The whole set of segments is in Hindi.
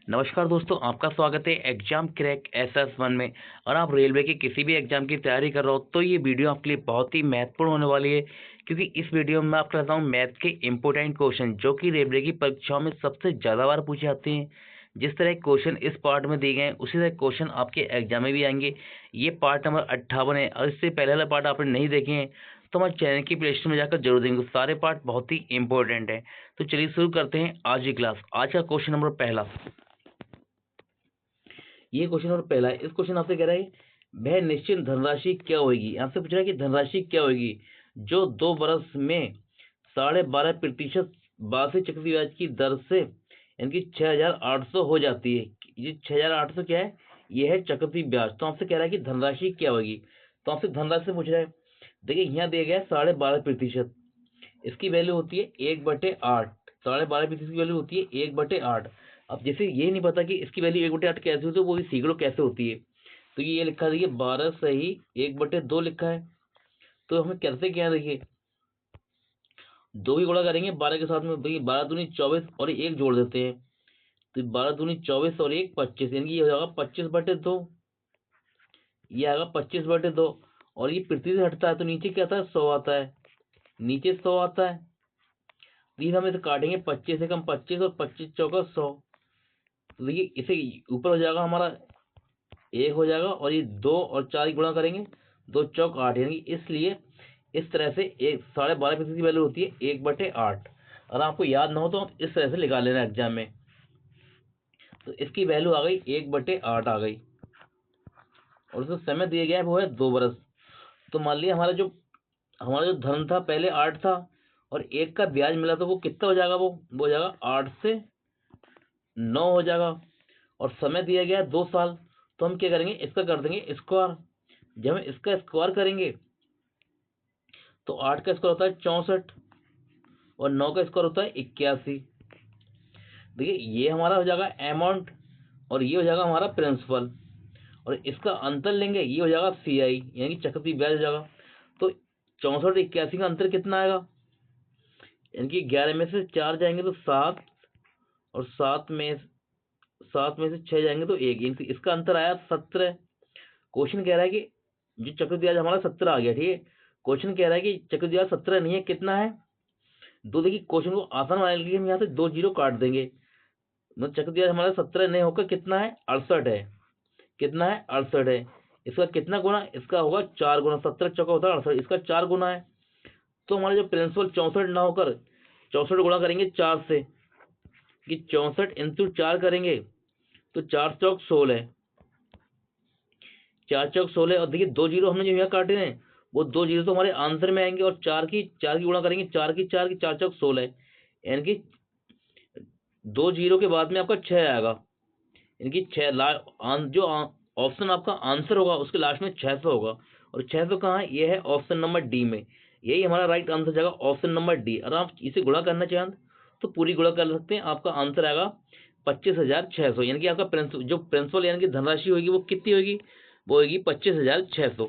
नमस्कार दोस्तों, आपका स्वागत है एग्जाम क्रैक SS1 में। और आप रेलवे के किसी भी एग्जाम की तैयारी कर रहे हो तो ये वीडियो आपके लिए बहुत ही महत्वपूर्ण होने वाली है, क्योंकि इस वीडियो में मैं आपको बताता हूँ मैथ के इंपॉर्टेंट क्वेश्चन जो कि रेलवे की परीक्षाओं में सबसे ज़्यादा बार पूछे जाते हैं। जिस तरह क्वेश्चन इस पार्ट में दिए गए हैं उसी तरह क्वेश्चन आपके एग्जाम में भी आएंगे। ये पार्ट नंबर 58 है और इससे पहले वाला पार्ट आपने नहीं देखे हैं तो हमारे चैनल की प्ले लिस्ट में जाकर जरूर देंगे। सारे पार्ट बहुत ही इंपॉर्टेंट है। तो चलिए शुरू करते हैं आज की क्लास। आज का क्वेश्चन नंबर पहला, ये क्वेश्चन नंबर पहला है। इस क्वेश्चन आपसे कह रहा है वह निश्चित धनराशि क्या होगी। आपसे पूछ रहा है कि धनराशि क्या होगी जो 2 वर्ष में 12.5% वार्षिक चक्रवृद्धि ब्याज की दर से यानी 6,800 हो जाती है। ये 6,800 क्या है? ये है चक्रवृद्धि ब्याज। तो आपसे कह रहा है कि धनराशि क्या होगी। तो आपसे धनराशि से पूछ रहा है। देखिए यहाँ दिया गया है 12.5%, इसकी वैल्यू होती है 1/8। 12.5% की वैल्यू होती है 1/8। अब जैसे ये नहीं पता कि इसकी वैल्यू 1/8 कैसे होती है, वो भी सीख लो कैसे होती है। तो ये लिखा देखिए 12 सही 1/2 लिखा है। तो हमें कैसे क्या, देखिए 2 की गुणा करेंगे 12 के साथ में। देखिए 12 दूनी 24 और 1 जोड़ देते हैं। तो 12 दूनी 24 और 1 25, यानी ये हो जाएगा 25/2। ये आएगा 25/2। और ये पृथ्वी से हटता है तो नीचे क्या आता है? 100 आता है। नीचे 100 आता है। 30 हम इसे काटेंगे 25 से कम 25 और 25 चौका 100। तो देखिए इसे ऊपर हो जाएगा हमारा 1 हो जाएगा और ये 2 और 4 की गुणा करेंगे 2 चौक 8, यानी इसलिए इस तरह से 12.5% की वैल्यू होती है 1/8। अगर आपको याद ना हो तो आप इस तरह से निकाल लेना एग्जाम में। तो इसकी वैल्यू आ गई 1/8 आ गई। और उसका समय दिया गया है वो है 2 वर्ष। तो मान लिया हमारा जो धन था पहले 8 था और 1 का ब्याज मिला तो वो कितना हो जाएगा? वो हो जाएगा 8 से 9 हो जाएगा। और समय दिया गया है 2 साल। तो हम क्या करेंगे? इसका कर देंगे स्क्वायर। जब हम इसका स्क्वायर करेंगे तो 8 का स्क्वायर होता है 64 और 9 का स्क्वायर होता है 81। देखिए ये हमारा हो जाएगा अमाउंट और ये हो जाएगा हमारा प्रिंसिपल। और इसका अंतर लेंगे, ये हो जाएगा CI यानी कि चक्रवृद्धि ब्याज हो जाएगा। तो 64 81 का अंतर कितना आएगा? यानी कि 11 में से 4 जाएंगे तो 7 और 7 में से 6 जाएंगे तो 1, यानी कि इसका अंतर आया 17। क्वेश्चन कह रहा है कि जो चक्रवृद्धि ब्याज हमारा 17 आ गया। ठीक है, क्वेश्चन कह रहा है कि चक्रवृद्धि ब्याज 17 नहीं है, कितना है? दो। देखिए क्वेश्चन को आसान बनाने के लिए हम यहाँ से 2 जीरो काट देंगे। मतलब चक्रवृद्धि ब्याज हमारा 17 नहीं होकर कितना है? 68 है। कितना है? 68 है। इसका कितना गुना? इसका होगा 4 गुना। 17 चौका होता है 68, इसका 4 गुना है। तो हमारा जो प्रिंसिपल 64 ना होकर 64 गुणा करेंगे 4 से, कि 64 इंटू 4 करेंगे तो 4 चौक 16। 4 चौक 16। और देखिए 2 जीरो हमने जो यहाँ काटे हैं वो 2 जीरो तो हमारे आंसर में आएंगे। और 4 की गुणा करेंगे 4 चौक 16, यानी कि 2 जीरो के बाद में आपका 6 आएगा। यानी कि 6 जो ऑप्शन आपका आंसर होगा उसके लास्ट में 600 होगा। और 600 कहाँ है? ये है ऑप्शन नंबर डी में। यही हमारा राइट आंसर जाएगा ऑप्शन नंबर डी। अगर आप इसे गुणा करना चाहें तो पूरी गुणा कर सकते हैं। आपका आंसर आएगा 25,600। यानी कि आपका जो प्रिंसिपल यानी कि धनराशि होगी वो कितनी होगी? वो होगी 25,600।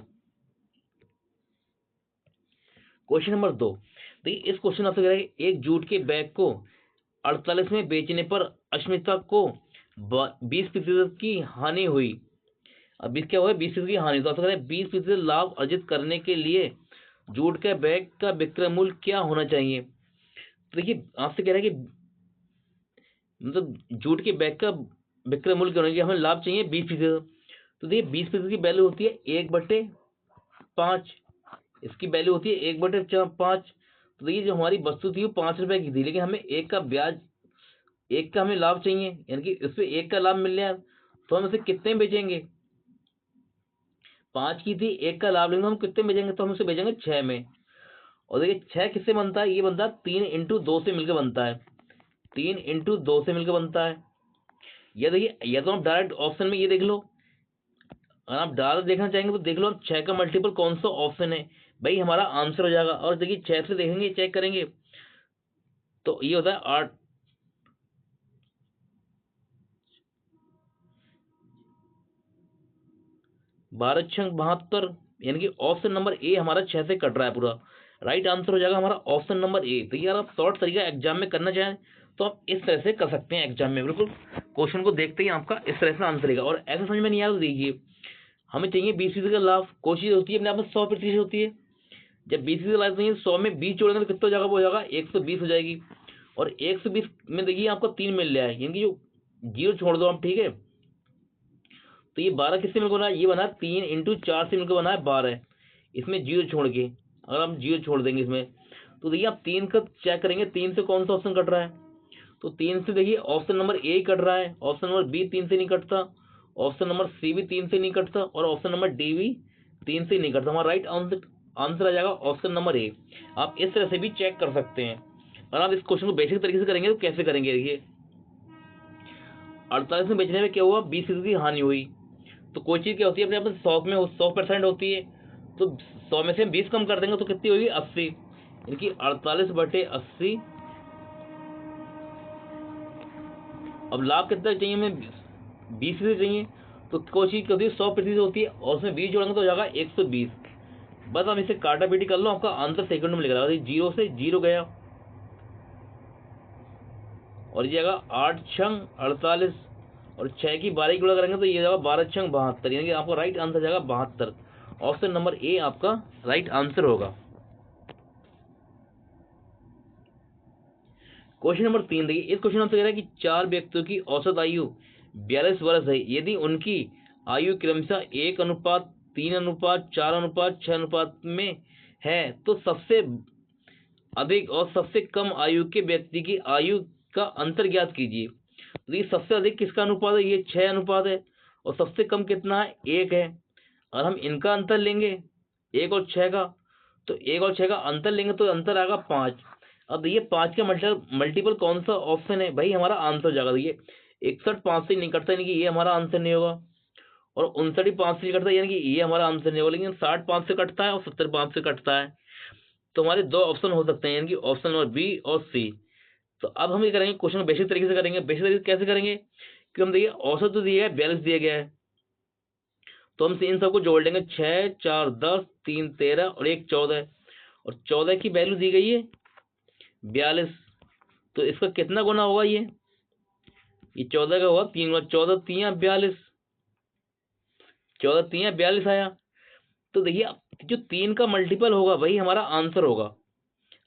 क्वेश्चन नंबर 2, देखिए इस क्वेश्चन आपसे कह रहा है एक जूट के बैग को 48 में बेचने पर अश्मिता को 20% की हानि हुई। अब क्या हुआ? 20% की हानि। तो आपसे कह रहा है 20% लाभ अर्जित करने के लिए जूट के बैग का विक्रय मूल्य क्या होना चाहिए। तो देखिए आपसे कह रहा है कि मतलब जूट के बैग का विक्रय मूल्य क्या होना चाहिए, हमें लाभ चाहिए 20%। तो देखिए 20% की वैल्यू होती है 1/5। इसकी वैल्यू होती है 1/5। तो देखिए जो हमारी वस्तु थी वो 5 रुपए की थी, लेकिन हमें 1 का हमें लाभ चाहिए, यानी कि इस पे 1 का लाभ मिल रहा है। तो हम इसे कितने में बेचेंगे? 5 की थी, 1 का लाभ लेंगे तो हम कितने में बेचेंगे? तो हम इसे बेचेंगे 6 में। और देखिए 6 किससे बनता है? ये बनता है 3 × 2 से मिलकर बनता है। 3 × 2 से मिलकर बनता है। या देखिए या तो आप डायरेक्ट ऑप्शन में ये देख लो। अगर आप डायरेक्ट देखना चाहेंगे तो देख लो आप 6 का मल्टीपल कौन सा ऑप्शन है, भाई हमारा आंसर हो जाएगा। और देखिए 6 से देखेंगे, चेक करेंगे तो ये होता है 8। 12×6 = 72, यानी कि ऑप्शन नंबर ए हमारा 6 से कट रहा है पूरा। राइट आंसर हो जाएगा हमारा ऑप्शन नंबर ए। तो यार आप शॉर्ट तरीका एग्जाम में करना चाहें तो आप इस तरह से कर सकते हैं एग्जाम में बिल्कुल। क्वेश्चन को देखते ही आपका इस तरह से आंसर रहेगा। और ऐसा समझ में नहीं आया तो देखिए, हमें चाहिए 20% का लाभ। कोशिश होती है अपने आप में 100% होती है। जब 20% का लाभ चाहिए 100 में 20 जोड़ेंगे तो कितना हो जाएगा, वो हो जाएगा 120 हो जाएगी। और 120 में देखिए आपको 3 मिल रहा है, यानी कि जो जीरो छोड़ दो आप, ठीक है। तो ये 12 किससे मिलकर बना है, ये बना है 3 इंटू 4 से मिलकर बना है 12। इसमें जीरो छोड़ के अगर हम जीरो छोड़ देंगे इसमें, तो देखिए आप 3 का चेक करेंगे, 3 से कौन सा ऑप्शन कट रहा है। तो 3 से देखिए ऑप्शन नंबर ए कट रहा है, ऑप्शन नंबर बी 3 से नहीं कटता, ऑप्शन नंबर सी भी 3 से नहीं कटता, और ऑप्शन नंबर डी भी 3 से नहीं कटता। हमारा राइट आंसर आ जाएगा ऑप्शन नंबर ए। आप इस तरह से भी चेक कर सकते हैं। और आप इस क्वेश्चन को बेसिक तरीके से करेंगे तो कैसे करेंगे, देखिए 48 में बेचने में क्या हुआ, 20% की हानि हुई। तो कोई चीज क्या होती है अपने आप 100 में 100% होती है, तो 100 में से हम 20 कम कर देंगे तो कितनी होगी, 80, यानी कि 48/80। अब लाभ कितना चाहिए हमें, 20% चाहिए। तो कोशिश कभी 100% होती है और उसमें 20 जोड़ेंगे तो हो जाएगा 120। बस हम इसे काटा पीटी कर लो, आपका आंसर सेकंड में लिखा रहेगा। जीरो से जीरो गया और ये जाएगा 8 छंग 48, और 6 की 12 गुणा करेंगे तो ये जाएगा 12 छंग 72, यानी कि आपका राइट आंसर जाएगा 72। ऑप्शन नंबर ए आपका राइट आंसर होगा। क्वेश्चन नंबर 3 देखिए, इस क्वेश्चन में कह रहा है कि 4 व्यक्तियों की औसत आयु 42 वर्ष है। यदि उनकी आयु क्रमशः 1:3:4:6 में है तो सबसे अधिक और सबसे कम आयु के व्यक्ति की आयु का अंतर ज्ञात कीजिए। तो ये सबसे अधिक किसका अनुपात है, ये 6 अनुपात है, और सबसे कम कितना है, 1 है। और हम इनका अंतर लेंगे 1 और 6 का, तो 1 और 6 का अंतर लेंगे तो अंतर आएगा 5। अब देखिए 5 का मल्टीपल कौन सा ऑप्शन है, भाई हमारा आंसर हो जाएगा। देखिए 61 5 से नहीं कटता, यानी कि ये हमारा आंसर नहीं होगा। और 59 5 से कटता है, यानी कि ये हमारा आंसर नहीं होगा। लेकिन 60 5 से कटता है और 70 5 से कटता है। तो हमारे 2 ऑप्शन हो सकते हैं, यानी कि ऑप्शन नंबर बी और सी। तो अब हम ये करेंगे, क्वेश्चन को बेसिक तरीके से करेंगे। बेसिक तरीके से कैसे करेंगे कि हम देखिए औसत तो दिया है 42 दिया गया है, तो हम इन सबको जोड़ लेंगे। 6 4 10, 3 13 और 1 14, और 14 की वैल्यू दी गई है 42। तो इसका कितना गुना होगा, ये 14 का हुआ 3 गुना, 14 3 42, 14 3 42 आया। तो देखिए जो 3 का मल्टीपल होगा वही हमारा आंसर होगा।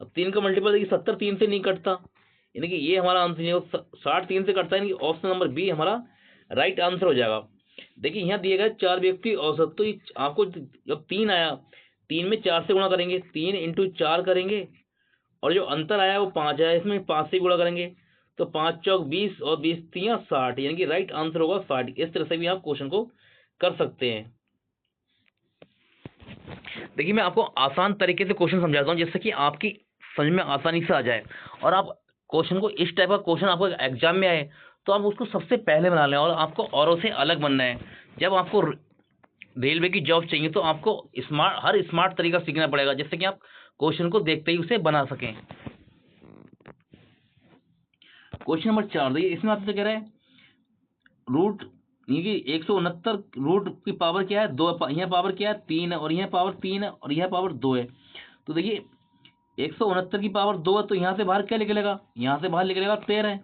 अब 3 का मल्टीपल देखिए 70 3 से नहीं कटता, यानी कि ये हमारा आंसर नहीं होगा। 60 3 से कटता है, यानी कि ऑप्शन नंबर बी हमारा राइट आंसर हो जाएगा। देखिए यहाँ दिए गए 4 व्यक्ति औसत, तो ये आपको जब 3 आया, 3 में 4 से गुणा करेंगे, 3 इंटू 4 करेंगे, और जो अंतर आया वो 5 आया, इसमें 5 से गुणा करेंगे तो 5 चौक 20 और 20 3 60, यानी कि राइट आंसर होगा 60। इस तरह से भी आप क्वेश्चन को कर सकते हैं। देखिए मैं आपको आसान तरीके से क्वेश्चन समझाता हूँ जिससे कि आपकी समझ में आसानी से आ जाए, और आप क्वेश्चन को इस टाइप का क्वेश्चन आपको एग्जाम में आए तो आप उसको सबसे पहले बना लें, और आपको औरों से अलग बनना है। जब आपको रेलवे की जॉब चाहिए तो आपको हर स्मार्ट तरीका सीखना पड़ेगा, जिससे कि आप क्वेश्चन को देखते ही उसे बना सकें। क्वेश्चन नंबर 4 देखिए, इसमें आपसे कह रहा है रूट, ये 169 रूट की पावर क्या है, 2, यहाँ पावर क्या है 3 है, और यहाँ पावर 3 है, और यहाँ पावर 2 है। तो देखिए 169 की पावर 2 है, तो यहाँ से बाहर क्या निकलेगा, यहाँ से बाहर निकलेगा 13।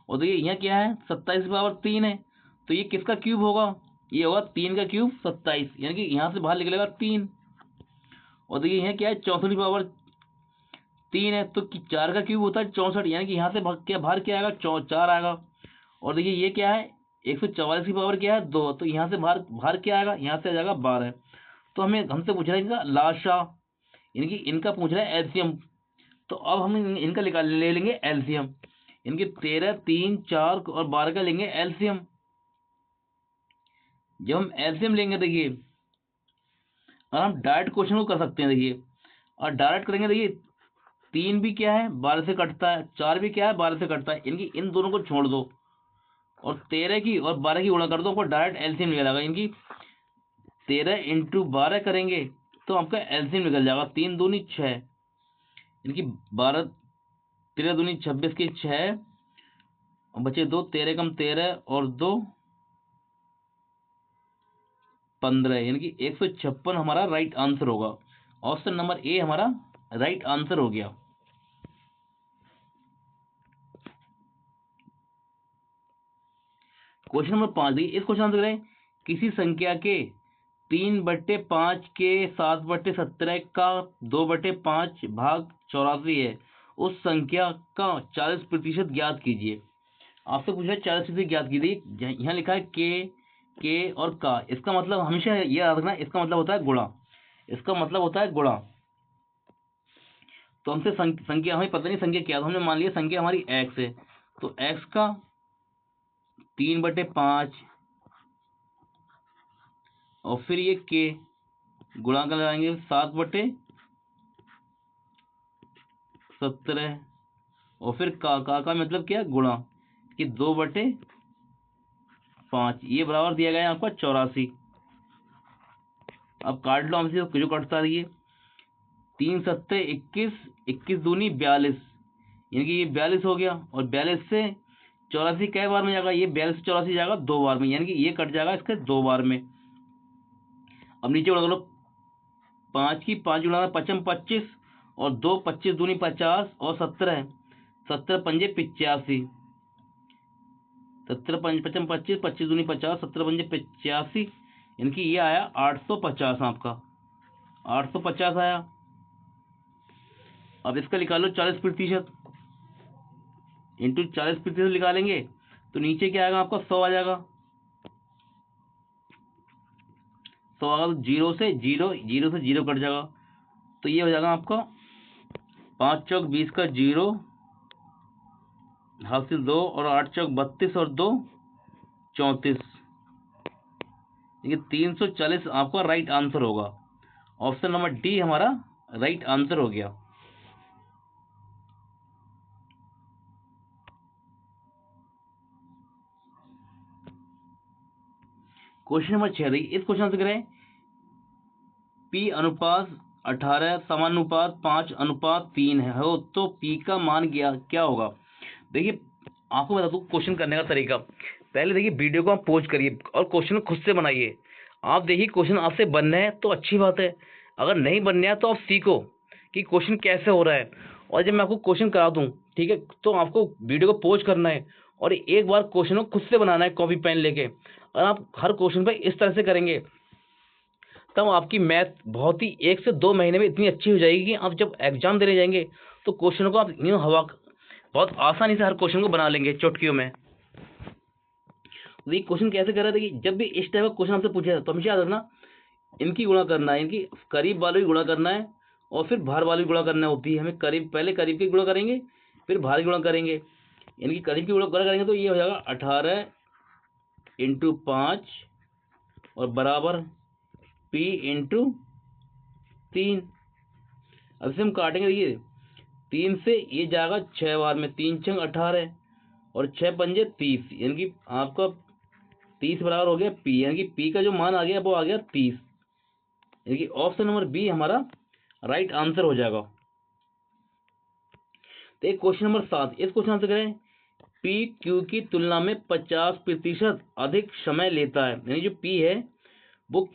और देखिए यहाँ क्या है 27 की पावर 3 है, तो ये किसका क्यूब होगा, ये होगा 3 का क्यूब 27, यानी कि यहाँ से बाहर निकलेगा 3। और देखिए यहाँ क्या है 64 की पावर 3 है, तो 4 का क्यूब होता है 64, यानी कि यहाँ से बाहर क्या आएगा 4 आएगा। और देखिए ये क्या है 144 की पावर क्या है 2, तो यहाँ से बाहर क्या आएगा, यहाँ से आ जाएगा 12। तो हमसे पूछ रहा है इनका लाशा, यानी कि इनका पूछ रहा है एलसीएम। तो अब हम इनका ले लेंगे एलसीएम, इनके 13 3 4 और 12 का लेंगे एलसीएम। जब हम एलसीएम लेंगे देखिए, और हम डायरेक्ट क्वेश्चन को कर सकते हैं देखिए, और डायरेक्ट करेंगे देखिए 3 भी क्या है 12 से कटता है, 4 भी क्या है 12 से कटता है, इनकी इन दोनों को छोड़ दो और 13 की और 12 की गुणा कर दो, आपको डायरेक्ट एलसीएम निकल जाएगा। इनकी 13 इंटू 12 करेंगे तो आपका एलसीएम निकल जाएगा, 3 दूनी 6, इनकी 12 13 दूनी 26 की 6, और बचे 2, 13 कम 13 और 2 15, यानी कि 156 हमारा राइट आंसर होगा। ऑप्शन नंबर ए हमारा राइट आंसर हो गया। क्वेश्चन नंबर 5 देखिए, इस क्वेश्चन आंसर करें, किसी संख्या के 3/5 के 7/17 का 2/5 भाग 84 है, उस संख्या का 40% ज्ञात कीजिए। आपसे पूछा है 40% ज्ञात कीजिए। यहाँ लिखा है के और का, इसका मतलब हमेशा ये याद रखना, इसका मतलब होता है गुणा, इसका मतलब होता है गुणा। तो हमसे संख्या हमें पता नहीं संख्या क्या, तो हमने मान लिया संख्या हमारी x है, तो x का 3/5 और फिर ये के गुणा कर लगाएंगे 7/17 और फिर का मतलब क्या है गुणा, कि 2/5, ये बराबर दिया गया है आपका 84। अब काट लो हमसे, जो कटता रही है 3 सत्ते 21, 21 दूनी 42, यानी कि ये 42 हो गया, और 42 से 84 कई बार में जाएगा, ये 42 से 84 जाएगा 2 बार में, यानी कि ये कट जाएगा इसके 2 बार में। अब नीचे गुणा करो, 5 की 5 गुणा 5 25 और 2 25 दूनी 50 और 17 पंजे 85, 17 5 25 25 दूनी 50 17 पंजे 85, यानी कि ये आया 850, आपका 850 आया। अब इसका निकालो 40% इंटू 40% निकालेंगे तो नीचे क्या आएगा आपका 100 आ जाएगा, 100 आएगा, तो जीरो से जीरो कट जाएगा, तो ये हो जाएगा आपका 5 चौक 20 का 0 हासिल 2 और 8 चौक 32 और 2 34, देखिए 340 आपका राइट आंसर होगा। ऑप्शन नंबर डी हमारा राइट आंसर हो गया। क्वेश्चन नंबर 6 देखिए, इस क्वेश्चन आंसर करें, P अनुपात 18 समानुपात 5:3 है हो तो P का मान क्या होगा। देखिए आपको बता दूं क्वेश्चन करने का तरीका, पहले देखिए वीडियो को आप पॉज करिए और क्वेश्चन खुद से बनाइए। आप देखिए क्वेश्चन आपसे बनना है तो अच्छी बात है, अगर नहीं बनना है तो आप सीखो कि क्वेश्चन कैसे हो रहा है, और जब मैं आपको क्वेश्चन करा दूं ठीक है, तो आपको वीडियो को पॉज करना है और एक बार क्वेश्चन को खुद से बनाना है कॉपी पेन लेके। और आप हर क्वेश्चन पे इस तरह से करेंगे तब आपकी मैथ बहुत ही 1 से 2 महीने में इतनी अच्छी हो जाएगी कि आप जब एग्जाम देने जाएंगे तो क्वेश्चन को आप यूं बहुत आसानी से हर क्वेश्चन को बना लेंगे चुटकियों में। देखिए क्वेश्चन कैसे कर रहा है, देखिए जब भी इस टाइप का क्वेश्चन आपसे पूछा तो हमेशा याद रखना, इनकी गुणा करना है, इनकी करीब वालों की गुणा करना है और फिर बाहर वालों की गुणा करना होती है। हमें पहले करीब की गुणा करेंगे फिर बाहर की गुणा करेंगे, इनकी करीब की गुणा करेंगे तो ये हो जाएगा 18 इंटू 5 और बराबर P इंटू 3। अब इसे हम काटेंगे, देखिए 3 से ये जाएगा 6 बार में, 3 छंग 18 और 6 पंजे 30, यानी कि आपका 30 बराबर हो गया P, यानी कि P का जो मान आ गया वो आ गया 30, यानी कि ऑप्शन नंबर बी हमारा राइट आंसर हो जाएगा। तो एक क्वेश्चन नंबर 7, इस क्वेश्चन आंसर करें, P Q की तुलना में 50% अधिक समय लेता है, यानी जो P है वो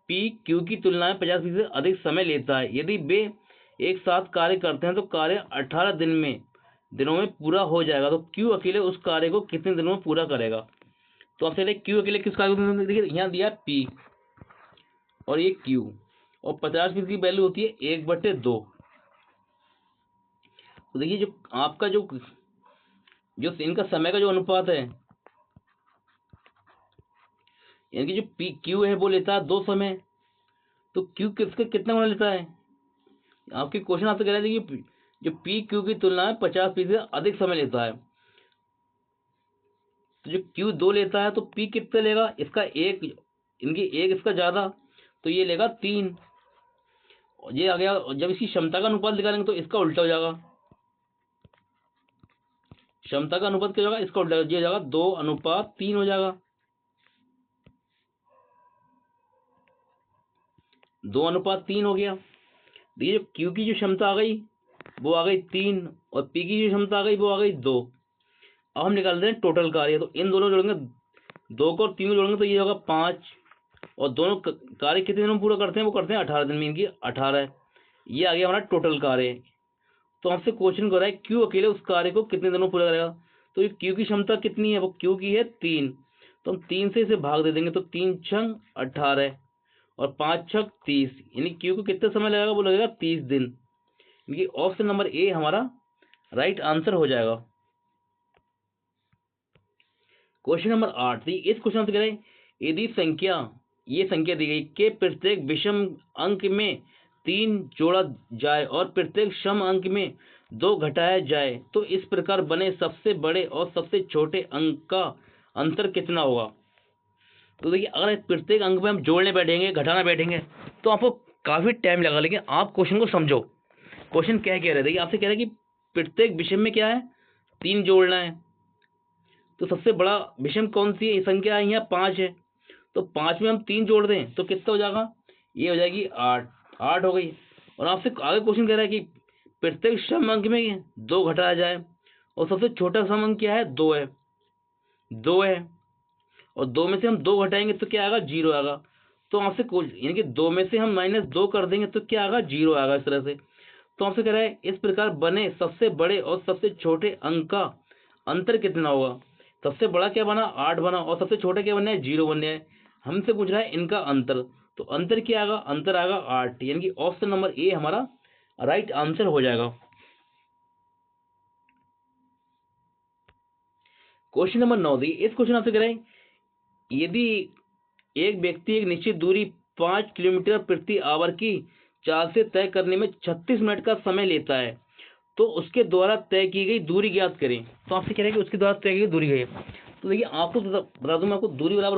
P Q की तुलना में 50% अधिक समय लेता है। यदि वे एक साथ कार्य करते हैं तो कार्य 18 दिनों में पूरा हो जाएगा, तो Q अकेले उस कार्य को कितने दिनों में पूरा करेगा। तो आपसे Q अकेले किस कार्य को, देखिए यहाँ दिया P और ये Q, और 50% की वैल्यू होती है 1/2। तो देखिए जो आपका जो इनका समय का जो अनुपात है, यानी कि जो Q है वो लेता है 2 समय, तो Q किसके कितना गुना लेता है, आपके क्वेश्चन आपसे कह रहे थे कि जो P Q की तुलना में 50% अधिक समय लेता है, तो जो Q 2 लेता है तो P कितने लेगा, इसका एक, इनकी एक इसका ज्यादा, तो ये लेगा 3। ये आ गया, जब इसकी क्षमता का अनुपात निकालेंगे तो इसका उल्टा हो जाएगा, क्षमता का अनुपात क्या होगा, इसका उल्टा ये हो जाएगा 2:3 हो जाएगा, 2:3 हो गया। देखिए Q की जो क्षमता आ गई वो आ गई 3 और P की जो क्षमता आ गई वो आ गई 2। अब हम निकालते हैं टोटल कार्य, तो इन दोनों जोड़ेंगे, 2 को और 3 को जोड़ेंगे तो ये होगा 5, और दोनों कार्य कितने दिनों में पूरा करते हैं, वो करते हैं 18 दिन में, इनकी 18, ये आ गया हमारा टोटल कार्य। तो हमसे क्वेश्चन कर रहा है Q अकेले उस कार्य को कितने दिनों में पूरा करेगा, तो ये क्यू की क्षमता कितनी है, वो क्यू की है 3, तो हम 3 से इसे भाग दे देंगे, तो 3 छंग 18 और 5 छक 30, यानी क्यू को कितना समय लगेगा, वो लगेगा 30 दिन। यानी ऑप्शन नंबर ए हमारा राइट आंसर हो जाएगा। क्वेश्चन नंबर 8, इस क्वेश्चन से कह रहे हैं यदि ये संख्या दी गई कि प्रत्येक विषम अंक में 3 जोड़ा जाए और प्रत्येक सम अंक में 2 घटाया जाए तो इस प्रकार बने सबसे बड़े और सबसे छोटे अंक का अंतर कितना होगा। तो देखिए अगर प्रत्येक अंक में हम जोड़ने बैठेंगे घटाना बैठेंगे तो आपको काफी टाइम लगा, लेकिन आप क्वेश्चन को समझो। क्वेश्चन क्या कह रहे हैं, देखिए आपसे कह रहे हैं कि प्रत्येक विषम में क्या है 3 जोड़ना है, तो सबसे बड़ा विषम कौन सी है, संख्या है यहाँ 5 है, तो 5 में हम 3 जोड़ दें तो कितना हो जाएगा, ये हो जाएगी 8 हो गई। और आपसे आगे क्वेश्चन कह रहा है कि प्रत्येक सम अंक में 2 घटाया जाए और सबसे छोटा सम अंक क्या है 2 है और 2 में से हम 2 घटाएंगे तो क्या आएगा 0 आएगा। तो आपसे यानी कि 2 में से हम -2 कर देंगे तो क्या आएगा 0 आएगा इस तरह से। तो आपसे कह रहा है इस प्रकार बने सबसे बड़े और सबसे छोटे अंक का अंतर कितना होगा। सबसे बड़ा क्या बना 8 बना और सबसे छोटा क्या बनना है 0 बनना है। हमसे पूछ रहा है इनका अंतर, तो अंतर क्या आएगा, अंतर आएगा 8, यानी कि ऑप्शन नंबर ए हमारा राइट आंसर हो जाएगा। क्वेश्चन नंबर 9, इस क्वेश्चन आपसे कह रहे हैं यदि एक व्यक्ति एक निश्चित दूरी 5 किलोमीटर प्रति आवर की चाल से तय करने में 36 मिनट का समय लेता है तो उसके द्वारा तय की गई दूरी ज्ञात करें। तो आपसे कह रहे हैं कि उसके द्वारा तय की गई दूरी है। तो देखिए आपको बता दूं मैं आपको, दूरी बराबर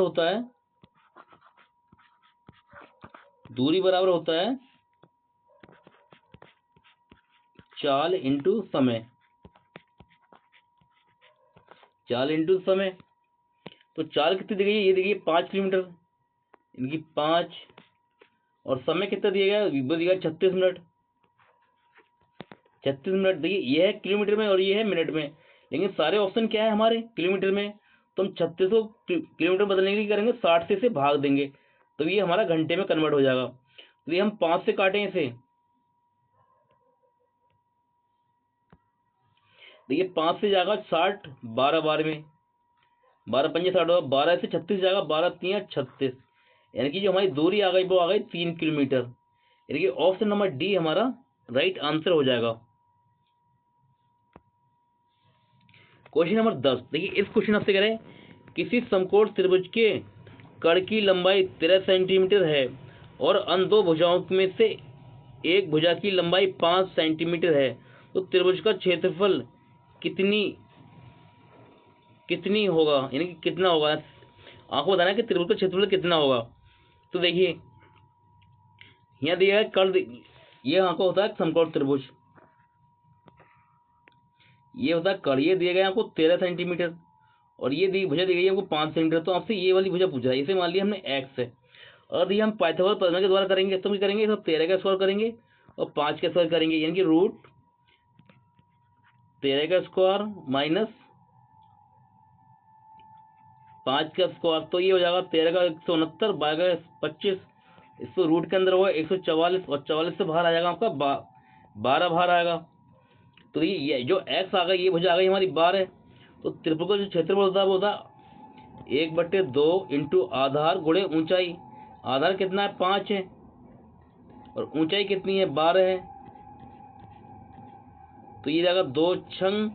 होता है चाल इंटू समय। तो चाल कितनी दी गई है, ये दी गई 5 किलोमीटर, इनकी 5 और समय कितना दिया गया, वो दिया गया 36 मिनट। 36 मिनट देखिए ये है किलोमीटर में और ये है मिनट में, लेकिन सारे ऑप्शन क्या है हमारे किलोमीटर में, तो हम 36 को किलोमीटर बदलने के लिए करेंगे 60 से इसे भाग देंगे तो ये हमारा घंटे में कन्वर्ट हो जाएगा। तो ये हम 5 से काटें इसे, देखिए 5 से जाएगा 60, 12 बार में 12 पंजे 60 होगा, 12 से 36 जाएगा, 12 3 36, यानी कि जो हमारी दूरी आ गई वो आ गई 3 किलोमीटर, यानी कि ऑप्शन नंबर डी हमारा राइट आंसर हो जाएगा। क्वेश्चन नंबर 10, देखिए इस क्वेश्चन आपसे कह रहे हैं किसी समकोण त्रिभुज के कड़ की लंबाई 13 सेंटीमीटर है और अन्य 2 भुजाओं में से एक भुजा की लंबाई 5 सेंटीमीटर है तो त्रिभुज का क्षेत्रफल कितनी होगा, यानी कि कितना होगा, आपको बताना है कि त्रिभुज का क्षेत्रफल कितना होगा। तो देखिए यहाँ दिया है कड़, ये आपको होता है समकोण त्रिभुज, ये होता है कड़, ये दिया गया आपको 13 सेंटीमीटर और ये भुजा दी गई है आपको 5 सेंटीमीटर। तो आपसे ये वाली भुजा पूछा है, इसे मान लिया हमने एक्स है और ये हम पाइथागोरस प्रमेय के द्वारा करेंगे तो हम करेंगे सब 13 का स्क्वायर करेंगे और 5 का स्क्वायर करेंगे, यानी कि रूट 13 का स्क्वायर माइनस 5 का स्क्वायर, तो ये हो जाएगा 13 का 169, 12 का 25, इसको रूट के अंदर होगा 144 और 44 से बाहर आ जाएगा आपका 12 बाहर आएगा। तो ये जो एक्स आ गई ये भुजा आ गई हमारी 12 है। तो त्रिभुज का जो क्षेत्रफल होता है वो होता 1/2 इंटू आधार गुणे ऊंचाई, आधार कितना है 5 है और ऊंचाई कितनी है 12 है, तो ये जाएगा 2 छंग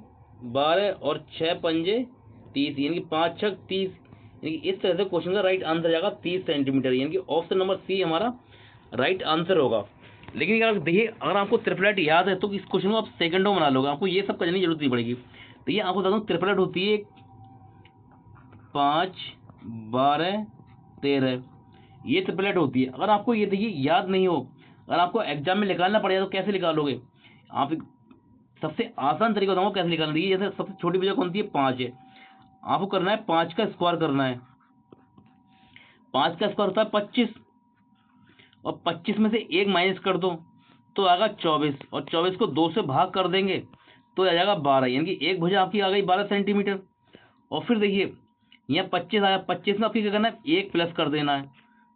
12 और 6 पंजे 30, यानी कि 5 छक 30, यानी कि इस तरह से क्वेश्चन का राइट आंसर जाएगा 30 सेंटीमीटर, यानी कि ऑप्शन नंबर सी हमारा राइट आंसर होगा। लेकिन अगर देखिए अगर आपको ट्रिपलेट याद है तो इस क्वेश्चन को आप सेकंडों में बना लोगे, आपको ये सब करने की जरूरत नहीं पड़ेगी। तो ये आपको बता दूं ट्रिपलेट होती है 5 12 13, ये ट्रिपलेट होती है। अगर आपको ये देखिए याद नहीं हो, अगर आपको एग्जाम में निकालना पड़ेगा तो कैसे निकालोगे आप, सबसे आसान तरीका बताऊंगा कैसे निकालना। देखिए जैसे सबसे छोटी भुजा कौन सी है 5 है, आपको करना है 5 का स्क्वायर करना है, 5 का स्क्वायर होता है 25 और 25 में से 1 माइनस कर दो तो आएगा 24 और 24 को 2 से भाग कर देंगे तो आ जाएगा 12, यानी कि एक भुजा आपकी आ गई 12 सेंटीमीटर। और फिर देखिए यहाँ 25 आया, 25 में आपकी क्या करना है 1 प्लस कर देना है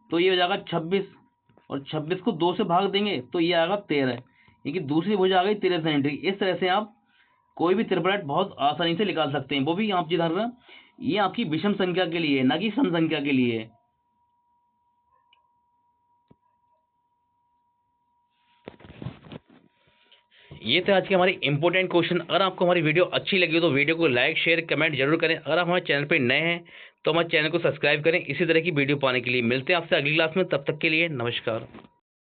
तो ये हो जाएगा 26 और 26 को 2 से भाग देंगे तो ये आएगा 13, यानी कि दूसरी भुजा आ गई 13 सेंटीमीटर। इस तरह से आप कोई भी त्रिभुज बहुत आसानी से निकाल सकते हैं, वो भी आप जी ध्यान रखना, ये आपकी विषम संख्या के लिए है, ना कि सम संख्या के लिए है। ये थे आज के हमारे इंपॉर्टेंट क्वेश्चन। अगर आपको हमारी वीडियो अच्छी लगी तो वीडियो को लाइक शेयर कमेंट जरूर करें। अगर आप हमारे चैनल पर नए हैं तो हमारे चैनल को सब्सक्राइब करें इसी तरह की वीडियो पाने के लिए। मिलते हैं आपसे अगली क्लास में, तब तक के लिए नमस्कार।